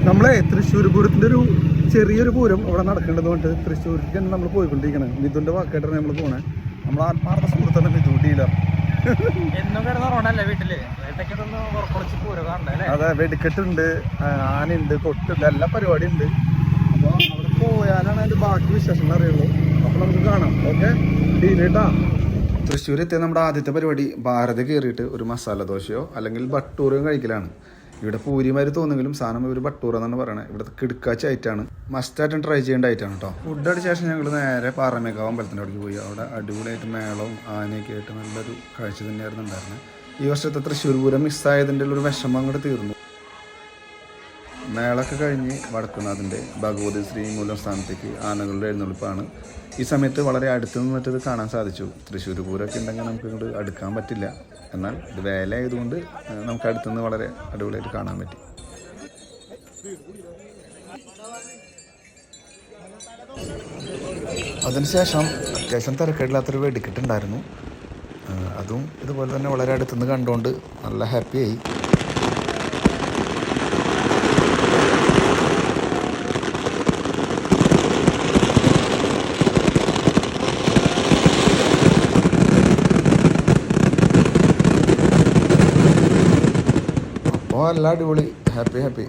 നമ്മളെ തൃശ്ശൂർ പൂരത്തിൻ്റെ ഒരു ചെറിയൊരു പൂരം അവിടെ നടക്കേണ്ടത് കൊണ്ട് തൃശ്ശൂർക്ക് നമ്മൾ പോയിക്കൊണ്ടിരിക്കണം. മിഥുൻ്റെ വാക്കായിട്ടാണ് നമ്മൾ പോണേ. നമ്മൾ ആത്മാർത്ഥ സുഹൃത്താണ് മിഥു ഡീലർ. അതെ, വെടിക്കെട്ടുണ്ട്, ആനയുണ്ട്, കൊട്ടുണ്ട്, എല്ലാ പരിപാടി ഉണ്ട്. അപ്പോൾ അവിടെ പോയാലാണ് അതിൻ്റെ ബാക്കി വിശേഷങ്ങൾ അറിയുള്ളൂ. അപ്പോൾ നമുക്ക് കാണാം. ഓക്കെ, ഡീലേട്ടാ. തൃശ്ശൂർ എത്തിയ നമ്മുടെ ആദ്യത്തെ പരിപാടി ഭാരത് കയറിയിട്ട് ഒരു മസാല ദോശയോ അല്ലെങ്കിൽ ബട്ടൂറയോ കഴിക്കലാണ്. ഇവിടെ പൂരിമാര് തോന്നുമെങ്കിലും സാധനം ഒരു ബട്ടൂറ എന്നാണ് പറയുന്നത്. ഇവിടെ കിടുക്കാച്ച ഐറ്റാണ്, മസ്റ്റായിട്ടും ട്രൈ ചെയ്യേണ്ട ഐറ്റാണ് കേട്ടോ. ഫുഡ് അടിച്ച ശേഷം ഞങ്ങൾ നേരെ പാറമേക്കാവ് അമ്പലത്തിൻ്റെ അവിടേക്ക് പോയി. അവിടെ അടിപൊളിയായിട്ട് മേളവും ആനയൊക്കെ ആയിട്ട് നല്ലൊരു കാഴ്ച തന്നെയായിരുന്നു ഉണ്ടായിരുന്നത്. ഈ വർഷത്തെ തൃശ്ശൂർ പൂരം മിസ്സായതിൻ്റെ ഒരു വിഷമം അങ്ങോട്ട് തീർന്നു. മേളൊക്കെ കഴിഞ്ഞ് വടക്കുന്നാഥിൻ്റെ ഭഗവതി ശ്രീമൂലം സ്ഥാനത്തേക്ക് ആനകളുടെ എഴുന്നള്ളിപ്പാണ്. ഈ സമയത്ത് വളരെ അടുത്ത് നിന്നിട്ട് ഇത് കാണാൻ സാധിച്ചു. തൃശ്ശൂർ പൂരമൊക്കെ ഉണ്ടെങ്കിൽ നമുക്ക് ഇങ്ങോട്ട് അടുക്കാൻ പറ്റില്ല. എന്നാൽ ഇത് വേല ആയതുകൊണ്ട് നമുക്ക് അടുത്തുനിന്ന് വളരെ അടിപൊളിയായിട്ട് കാണാൻ പറ്റി. അതിനുശേഷം അത്യാവശ്യം തിരക്കേടില്ലാത്തൊരു വെടിക്കെട്ടുണ്ടായിരുന്നു. അതും ഇതുപോലെ തന്നെ വളരെ അടുത്തുനിന്ന് കണ്ടുകൊണ്ട് നല്ല ഹാപ്പിയായി. അപ്പോൾ എല്ലാം അടിപൊളി, ഹാപ്പി.